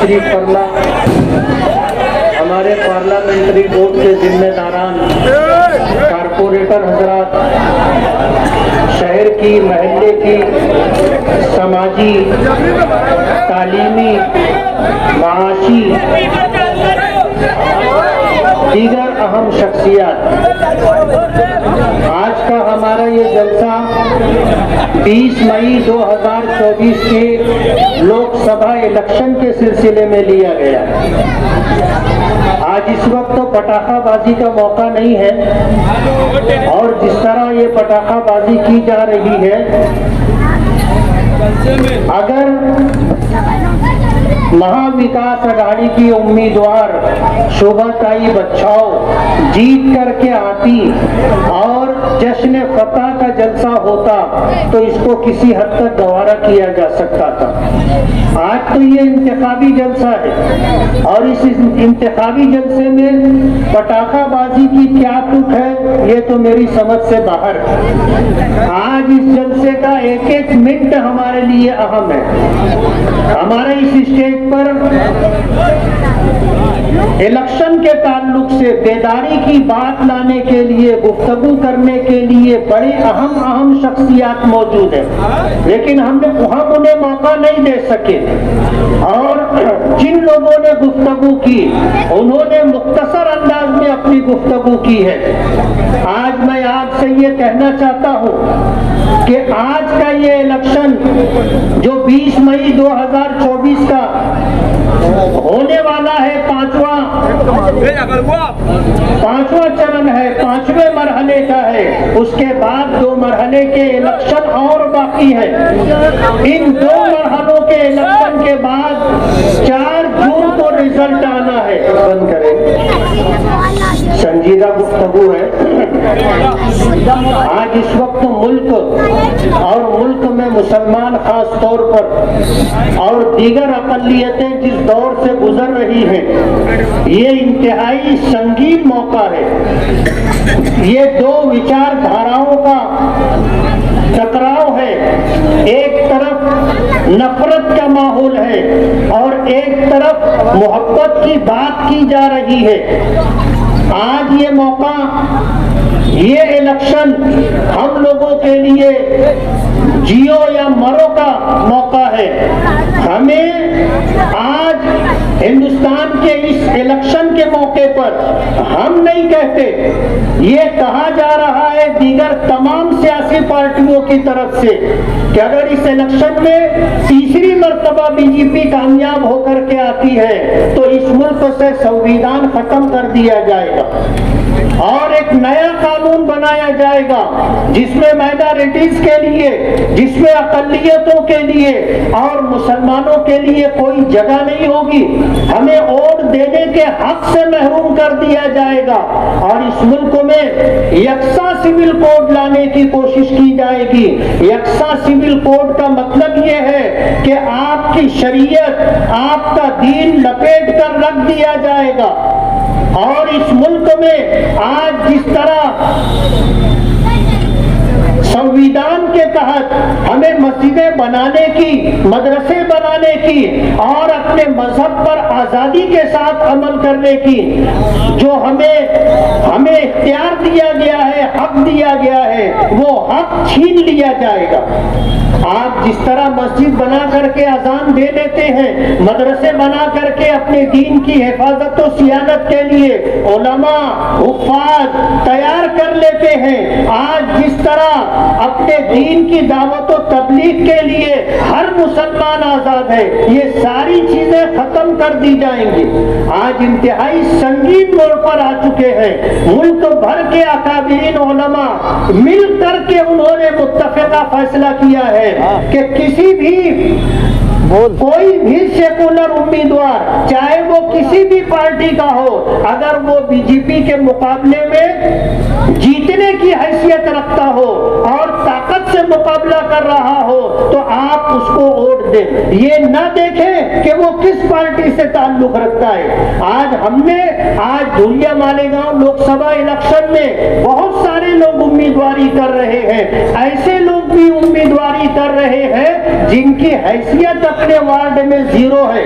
تشریف فرما، ہمارے پارلیمنٹری بورڈ کے ذمہ داران، کارپوریٹر حضرات، شہر کی، محلے کی، سماجی، تعلیمی، معاشی، دیگر اہم شخصیات، آج کا ہمارا یہ جلسہ 20 مئی 2024 کے لوک سبھا الیکشن کے سلسلے میں لیا گیا۔ آج اس وقت تو پٹاخہ بازی کا موقع نہیں ہے، اور جس طرح یہ پٹاخہ بازی کی جا رہی ہے، اگر مہا وکاس اگاڑی کی امیدوار شوبھا تائی بچاؤ جیت کر کے آتی اور جشن فتح کا جلسہ ہوتا تو اس کو کسی حد تک گوارا کیا جا سکتا تھا۔ آج تو یہ انتخابی جلسہ ہے، اور اس انتخابی جلسے میں پٹاخہ بازی کی کیا تک ہے یہ تو میری سمجھ سے باہر ہے۔ آج اس جلسے کا ایک ایک منٹ ہمارے لیے اہم ہے۔ ہمارے اس اسٹیج پر الیکشن کے تعلق سے بیداری کی بات لانے کے لیے، گفتگو کرنے کے لیے بڑی اہم شخصیات موجود ہیں، لیکن ہم انہیں موقع نہیں دے سکے، اور جن لوگوں نے گفتگو کی انہوں نے مختصر انداز میں اپنی گفتگو کی ہے۔ آج میں آپ سے یہ کہنا چاہتا ہوں کہ آج کا یہ الیکشن جو 20 مئی 2024 کا ہونے والا ہے، پانچواں چرن ہے، 5ویں مرحلے کا ہے، اس کے بعد 2 مرحلے کے الیکشن اور باقی ہے۔ ان 2 مرحلوں کے الیکشن کے بعد 4 جون کو رزلٹ آنا ہے۔ بند کریں، سنجیدہ گفتگو ہے۔ آج اس وقت ملک میں مسلمان خاص طور پر اور دیگر اقلیتیں جس دور سے گزر رہی ہیں، یہ انتہائی سنگین موقع ہے۔ یہ 2 وچار دھاراؤں کا ٹکراؤ ہے، ایک طرف نفرت کا ماحول ہے اور ایک طرف محبت کی بات کی جا رہی ہے۔ آج یہ موقع، یہ الیکشن ہم لوگوں کے لیے جیو یا مرو کا موقع ہے۔ ہمیں آج ہندوستان کے اس الیکشن کے موقع پر ہم نہیں کہتے، یہ کہا جا رہا ہے دیگر تمام سیاسی پارٹیوں کی طرف سے کہ اگر اس الیکشن میں تیسری مرتبہ بی جے پی کامیاب ہو کر کے آتی ہے تو اس ملک سے سنویدھان ختم کر دیا جائے گا اور ایک نیا قانون بنایا جائے گا جس میں مائنارٹیز کے لیے، جس میں اقلیتوں کے لیے اور مسلمانوں کے لیے کوئی جگہ نہیں ہوگی۔ ہمیں ووٹ دینے کے حق سے محروم کر دیا جائے گا، اور اس ملک میں یکساں سول کوڈ لانے کی کوشش کی جائے گی۔ یکساں سول کوڈ کا مطلب یہ ہے کہ آپ کی شریعت، آپ کا دین لپیٹ کر رکھ دیا جائے گا، اور اس ملک میں آج جس طرح سنویدھان کے تحت ہمیں مسجدیں بنانے کی، مدرسے بنانے کی اور اپنے مذہب پر آزادی کے ساتھ عمل کرنے کی جو ہمیں اختیار دیا گیا ہے، حق دیا گیا ہے، وہ حق چھین لیا جائے گا۔ آپ جس طرح مسجد بنا کر کے اذان دے لیتے ہیں، مدرسے بنا کر کے اپنے دین کی حفاظت و صیانت کے لیے علماء، حفاظ تیار کر لیتے ہیں، آج جس طرح اپنے دین کی دعوت و تبلیغ کے لیے ہر مسلمان آزاد ہے، یہ ساری چیزیں ختم کر دی جائیں گی۔ آج انتہائی سنگین موڑ پر آ چکے ہیں۔ ملک بھر کے اکابرین علماء مل کر کے انہوں نے متفقہ فیصلہ کیا ہے کہ کسی بھی کوئی بھی سیکولر امیدوار، چاہے وہ کسی بھی پارٹی کا ہو، اگر وہ بی جے پی کے مقابلے میں جیتنے کی حیثیت رکھتا ہو اور طاقت سے مقابلہ کر رہا ہو تو آپ اس کو ووٹ دیں، یہ نہ دیکھیں کہ وہ کس پارٹی سے تعلق رکھتا ہے۔ آج ہم نے دھولیا مالیگاؤں لوک سبھا الیکشن میں بہت سارے لوگ امیدواری کر رہے ہیں، ایسے لوگ بھی امیدواری کر رہے ہیں جن کی حیثیت اپنے وارڈ میں 0 ہے۔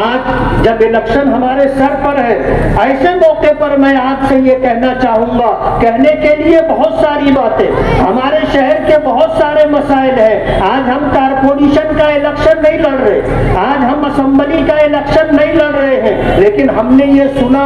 آج جب الیکشن ہمارے سر پر ہے، ایسے موقع پر میں آپ سے یہ کہنا چاہوں گا، کہنے کے لیے بہت ساری باتیں، ہمارے شہر کے بہت سارے مسائل ہیں۔ آج ہم کارپوریشن کا الیکشن نہیں لڑ رہے، آج ہم اسمبلی کا الیکشن نہیں لڑ رہے ہیں، لیکن ہم نے یہ سنا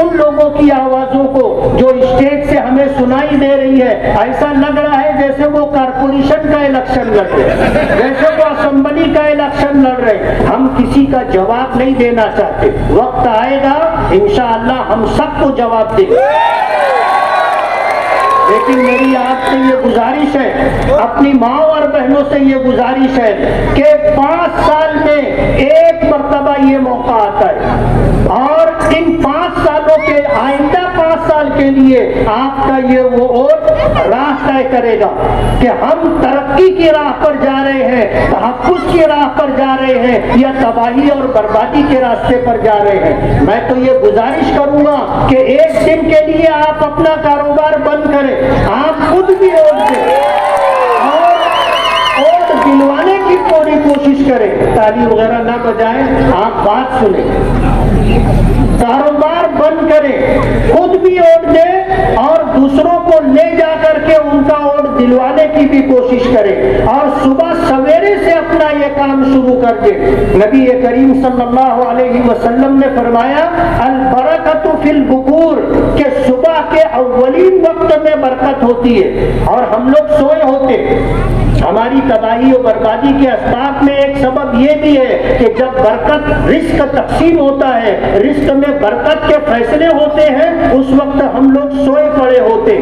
ان لوگوں کی آوازوں کو جو اسٹیج سے ہمیں سنائی دے رہی ہے، ایسا لگ رہا ہے جیسے وہ کارپوریشن کا الیکشن لڑ رہے، جیسے وہ اسمبلی کا الیکشن لڑ رہے۔ ہم کسی کا جواب نہیں دینا چاہتے، وقت آئے گا انشاءاللہ ہم سب کو جواب دیں گے، لیکن میری آپ سے یہ گزارش ہے، اپنی ماں اور بہنوں سے یہ گزارش ہے کہ 5 سال میں ایک مرتبہ یہ موقع آتا ہے، اور ان 5 سالوں کے آئندہ 5 سال کے لیے آپ کا یہ وہ ووٹ راہ طے کرے گا کہ ہم ترقی کی راہ پر جا رہے ہیں، تحفظ کی راہ پر جا رہے ہیں، یا تباہی اور بربادی کے راستے پر جا رہے ہیں۔ میں تو یہ گزارش کروں گا کہ ایک دن کے لیے آپ اپنا کاروبار بند کریں، آپ خود بھی ووٹ دیں اور ووٹ دلوانے کی پوری کوشش کریں، تالی وغیرہ نہ بجائیں، آپ بات سنیں، کاروبار بند کریں، خود بھی ووٹ دیں اور دوسروں کو لے جا کر کے ان کا ووٹ دلوانے کی بھی کوشش کریں، اور صبح سویرے سے اپنا یہ کام شروع کر دیں۔ نبی کریم صلی اللہ علیہ وسلم نے فرمایا البرکۃ فی البکور، کہ صبح کے اولین وقت میں برکت ہوتی ہے، اور ہم لوگ سوئے ہوتے۔ ہماری تباہی و بربادی کے اسباب میں ایک سبب یہ بھی ہے کہ جب برکت رزق تقسیم ہوتا ہے، رزق میں برکت کے فیصلے ہوتے ہیں، اس وقت ہم لوگ سوئے پڑے ہوتے۔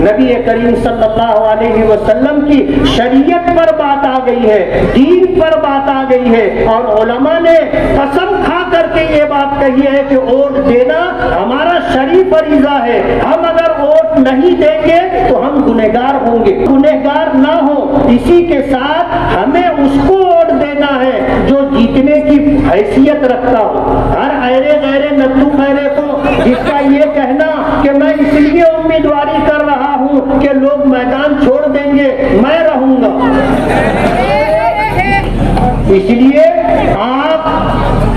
نبی کریم صلی اللہ علیہ وسلم کی شریعت پر بات آ گئی ہے، دین پر بات آ گئی ہے، اور علماء نے قسم کھا کر کے یہ بات کہی ہے کہ ووٹ دینا ہمارا شرعی فریضہ ہے، ہم اگر ووٹ نہیں دیں گے تو ہم گنہگار ہوں گے، گنہگار نہ ہو، اسی کے ساتھ ہمیں اس کو ووٹ دینا ہے جو جیتنے کی حیثیت رکھتا ہو۔ ہر ایرے غیرے نتو خیرے کو جس کا یہ کہنا کہ میں اس لیے امیدواری کر رہا ہوں کہ لوگ میدان چھوڑ دیں گے میں رہوں گا، اس لیے آپ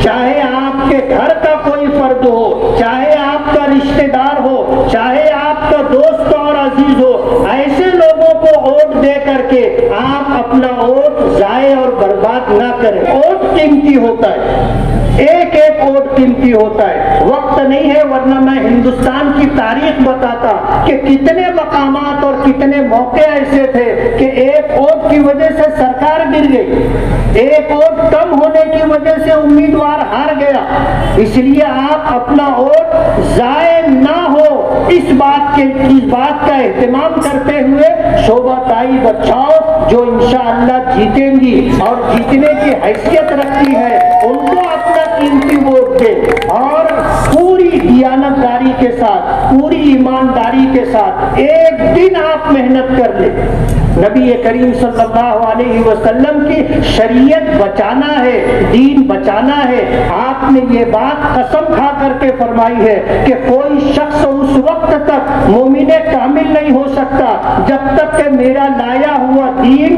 چاہے آپ کے گھر کا کوئی فرد ہو، چاہے آپ کا رشتہ دار ہو، چاہے آپ کا دوست اور عزیز ہو، ایسے لوگوں کو ووٹ دے کر کے آپ اپنا ووٹ ضائع اور برباد نہ کریں۔ ووٹ قیمتی ہوتا ہے، ایک ایک ووٹ قیمتی ہوتا ہے، وقت نہیں ہے ورنہ میں ہندوستان کی تاریخ بتاتا کہ کتنے مقامات اور کتنے موقع ایسے تھے کہ ایک ووٹ کی وجہ سے سرکار گر گئی، ایک ووٹ کم ہونے کی وجہ سے امیدوار ہار گیا۔ اس لیے آپ اپنا ووٹ ضائع نہ ہو اس بات کا اہتمام کرتے ہوئے شعبہ تائی بچاؤ، جو انشاءاللہ جیتیں گی اور جیتنے کی حیثیت رکھتی ہے، ان کو اپنا قیمتی ووٹ دے، اور پوری دیانتداری کے ساتھ، پوری ایمانداری کے ساتھ ایک دن آپ محنت کر لیں۔ نبی کریم صلی اللہ علیہ وسلم کی شریعت بچانا ہے، دین بچانا ہے۔ آپ نے یہ بات قسم کھا کر کے فرمائی ہے کہ کوئی شخص اس وقت تک مومن کامل نہیں ہو سکتا جب تک کہ میرا لایا ہوا دین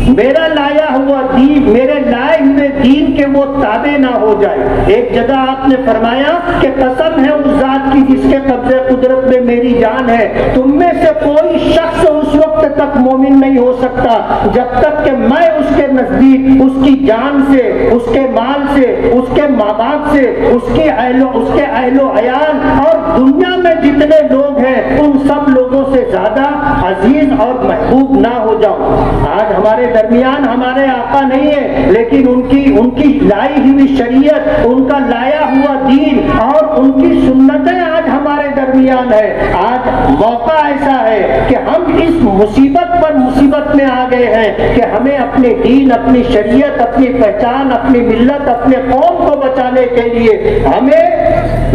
میرے لائے ہوئے دین کے وہ تابع نہ ہو جائے۔ ایک جگہ آپ نے فرمایا کہ قسم ہے اس ذات کی جس کے قبضے قدرت میں میری جان ہے، تم میں سے کوئی شخص اس وقت تک مومن نہیں ہو سکتا جب تک کہ میں اس کے نزدیک اس کی جان سے، اس کے مال سے، اس کے ماں باپ سے، اس کے اہل و عیال اور دنیا میں جتنے لوگ ہیں ان سب لوگوں سے زیادہ عزیز اور محبوب نہ ہو جاؤں۔ آج ہمارے درمیان ہمارے آقا نہیں ہے، لیکن ان کی لائی ہوئی شریعت، ان کا لایا ہوا دین اور ان کی سنتیں آج ہمارے درمیان ہے۔ آج موقع ایسا ہے کہ ہم اس مصیبت پر مصیبت میں آ گئے ہیں کہ ہمیں اپنے دین، اپنی شریعت، اپنی پہچان، اپنی ملت، اپنے قوم کو بچانے کے لیے ہمیں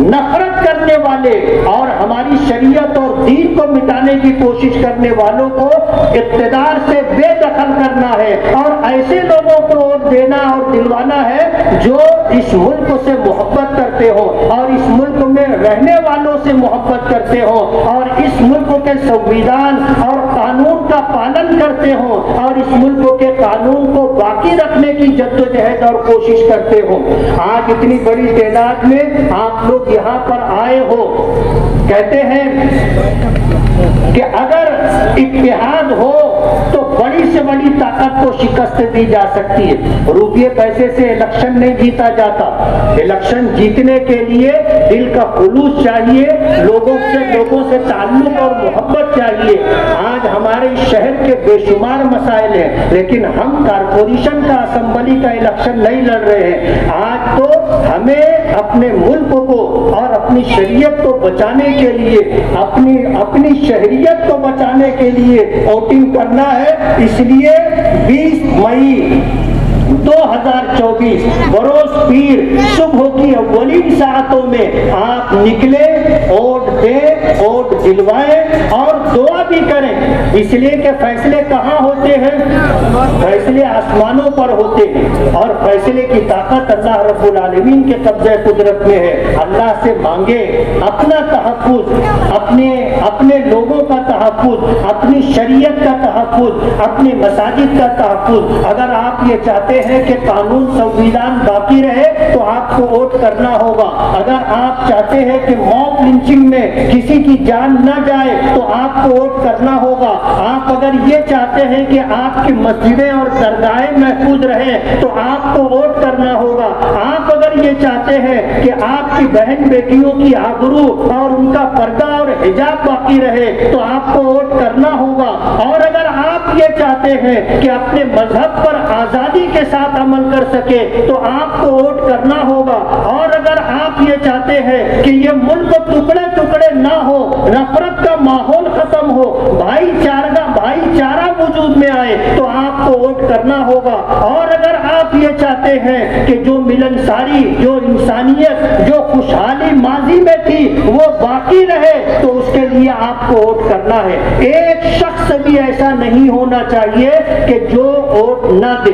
نفرت کرنے والے اور ہماری شریعت اور دین کو مٹانے کی کوشش کرنے والوں کو اقتدار سے بے دخل کرنا ہے اور ایسے لوگوں کو ووٹ دینا اور دلوانا ہے جو اس ملک سے محبت کرتے ہو اور اس ملک میں رہنے والوں سے محبت کرتے ہو اور اس ملک کے سنویدھان اور قانون کا پالن کرتے ہو اور اس ملک کے قانون کو باقی رکھنے کی جدوجہد اور کوشش کرتے ہو۔ آج اتنی بڑی تعداد میں آپ لوگ یہاں پر آئے ہو، کہتے ہیں کہ اگر اتحاد ہو تو بڑی سے بڑی طاقت کو شکست دی جا سکتی ہے۔ روپیے پیسے سے الیکشن نہیں جیتا جاتا، الیکشن جیتنے کے لیے دل کا خلوص چاہیے، لوگوں سے تعلق اور محبت چاہیے۔ آج ہمارے شہر کے بے شمار مسائل ہیں، لیکن ہم کارپوریشن کا اسمبلی کا الیکشن نہیں لڑ رہے ہیں۔ آج تو ہمیں اپنے ملک کو اور اپنی شریعت کو بچانے کے لیے، اپنی شہریت کو بچانے کے لیے ووٹنگ کرنا ہے۔ اس لیے 20 مئی 2024 بروز پیر صبح کی اولین ساعتوں میں آپ نکلے، ووٹ دیں، ووٹ دلوائیں اور دعا بھی کریں، اس لیے کہ فیصلے کہاں ہوتے ہیں؟ فیصلے آسمانوں پر ہوتے ہیں اور فیصلے کی طاقت اللہ رب العالمین کے قبضہ قدرت میں ہے۔ اللہ سے مانگے اپنا تحفظ، اپنے لوگوں کا تحفظ، اپنی شریعت کا تحفظ، اپنے مساجد کا تحفظ۔ اگر آپ یہ چاہتے ہیں کہ قانون سنویدھان باقی رہے تو آپ کو ووٹ کرنا ہوگا۔ اگر آپ چاہتے ہیں کہ موب لنچنگ میں کسی کی جان نہ جائے تو آپ کو ووٹ کرنا ہوگا۔ آپ اگر یہ چاہتے ہیں کہ آپ کی مسجدیں اور درگاہیں محفوظ رہیں تو آپ کو ووٹ کرنا ہوگا۔ آپ اگر یہ چاہتے ہیں کہ آپ کی بہن بیٹیوں کی آبرو اور ان کا پردہ اور حجاب باقی رہے تو آپ کو ووٹ کرنا ہوگا۔ اور اگر آپ یہ چاہتے ہیں کہ اپنے مذہب پر آزادی کے ساتھ عمل کر سکے تو آپ کو ووٹ کرنا ہوگا۔ اور اگر آپ یہ چاہتے ہیں کہ یہ ملک ٹکڑے ٹکڑے نہ ہو، نفرت کا ماحول ختم ہو، بھائی چارہ وجود میں آئے تو آپ کو ووٹ کرنا ہوگا۔ اور اگر آپ یہ چاہتے ہیں کہ جو ملنساری، جو انسانیت، جو خوشحالی ماضی میں تھی وہ باقی رہے تو اس کے لیے آپ کو ووٹ کرنا ہے۔ ایک شخص بھی ایسا نہیں ہونا چاہیے کہ جو ووٹ نہ دے۔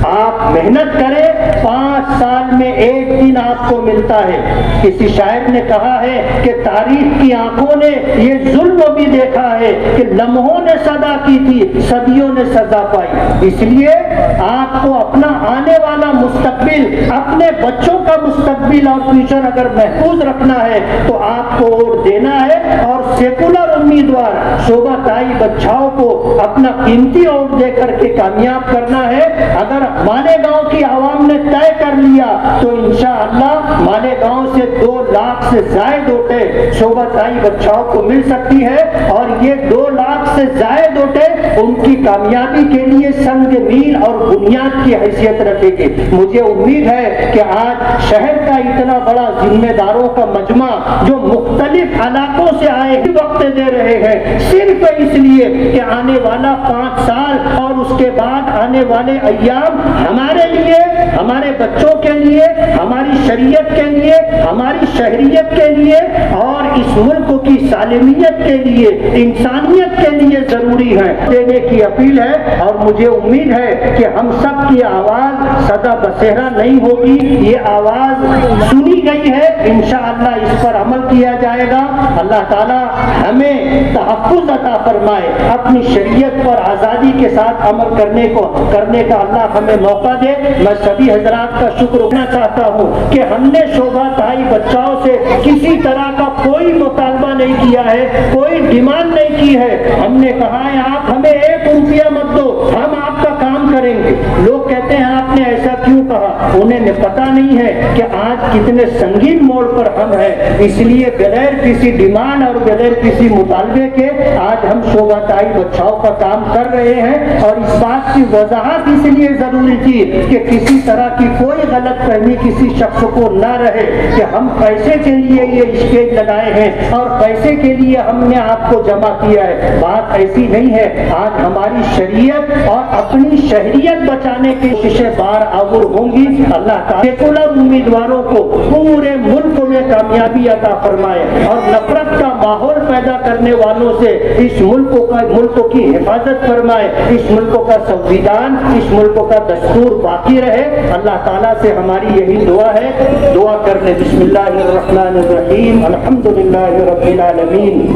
آپ محنت کریں، 5 سال میں ایک دن آپ کو ملتا ہے۔ کسی شاعر نے کہا ہے کہ تاریخ کی آنکھوں نے یہ ظلم بھی دیکھا ہے کہ لمحوں نے صدا کی تھی، صدیوں نے سزا پائی۔ اس لیے آپ کو اپنا آنے والا مستقبل، اپنے بچوں کا مستقبل اور فیوچر اگر محفوظ رکھنا ہے تو آپ کو ووٹ دینا ہے اور سیکولر امیدوار شوبھا تائی بچاؤ کو اپنا قیمتی ووٹ دے کر کے کامیاب کرنا ہے۔ اگر مالیگاؤں کی عوام نے طے کر لیا تو انشاءاللہ مالیگاؤں سے 2 لاکھ سے زائد ووٹیں شوبھا تائی بچاؤ کو مل سکتی ہے اور یہ 2 لاکھ سے زائد ووٹیں ان کی کامیابی کے لیے سنگ میل اور بنیاد کی حیثیت رکھے گی۔ مجھے امید ہے کہ آج شہر کا اتنا بڑا ذمہ داروں کا مجمع جو مختلف علاقوں سے آئے وقت دے رہے ہیں صرف اس لیے کہ آنے والا 5 سال اور اس کے بعد آنے والے ایام ہمارے لیے، ہمارے بچوں کے لیے، ہماری شریعت کے لیے، ہماری شہریت کے لیے اور اس ملک کی سالمیت کے لیے، انسانیت کے لیے ضروری ہے دینے کی اپیل ہے۔ اور مجھے امید ہے کہ ہم سب کی آواز سدا بسیرا نہیں ہوگی، یہ آواز سنی گئی ہے، انشاءاللہ اس پر عمل کیا جائے گا۔ اللہ تعالی ہمیں تحفظ عطا فرمائے، اپنی شریعت پر آزادی کے ساتھ عمل کرنے کا اللہ ہمیں موقع دے۔ میں سبھی حضرات کا شکر کرنا چاہتا ہوں کہ ہم نے شوبھا تائی بچاؤ سے کسی طرح کا کوئی مطالبہ نہیں کیا ہے، کوئی ڈیمانڈ نہیں کی ہے۔ ہم نے کہا ہے آپ ہمیں 1 روپیہ مت دو، ہم آپ کا کام کریں گے۔ لوگ کہتے ہیں آپ نے ایسا کیوں کہا؟ انہیں پتا نہیں ہے کہ آج کتنے سنگین موڑ پر ہم ہیں، اس لیے بغیر کسی ڈیمانڈ اور بغیر کسی مطالبے کے آج ہم شوبھا تائی بچاؤ کا کام کر رہے ہیں۔ اور اس بات کی وضاحت اس لیے ضروری تھی کہ کسی طرح کی کوئی غلط فہمی کسی شخص کو نہ رہے کہ ہم پیسے کے لیے یہ اسٹیج لگائے ہیں اور پیسے کے لیے ہم نے آپ کو جمع کیا ہے۔ بات ایسی نہیں ہے۔ آج ہماری شریعت اور اپنی شہریت بچانے کی کوششیں بار آور ہوں گی۔ اللہ تعالیٰ سیکولر امیدواروں کو پورے ملک میں کامیابی عطا فرمائے اور نفرت کا ماحول پیدا کرنے والوں سے اس ملک کی حفاظت فرمائے، اس ملک کا سنویدھان، اس ملک کا دستور باقی رہے۔ اللہ تعالیٰ سے ہماری یہی دعا ہے، دعا کرنے بسم اللہ الرحمن الرحیم الحمدللہ رب العالمین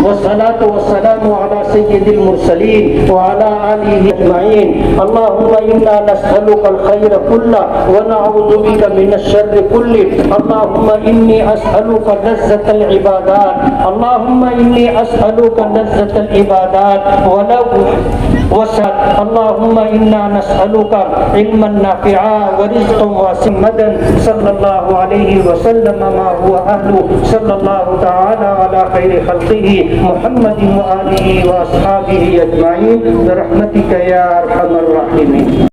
والصلاة والسلام على سید المرسلین وعلى آلہ اجمعین۔ اللہم انا نسألک الخیر کلہ ونعوذ بک من الشر کلہ۔ اللہم انی اسألک لذة العبادات، اللہم انی اسألک لذة العبادات ولو وسعت۔ اللہم انا نسألک علما نافعا ورزقا واسعا۔ محمد صلی اللہ علیہ وسلم ما هو اہلہ، صلی اللہ تعالی علی خیر خلقہ محمد وآلہ واصحابہ اجمعین برحمتک یا ارحم الراحمین۔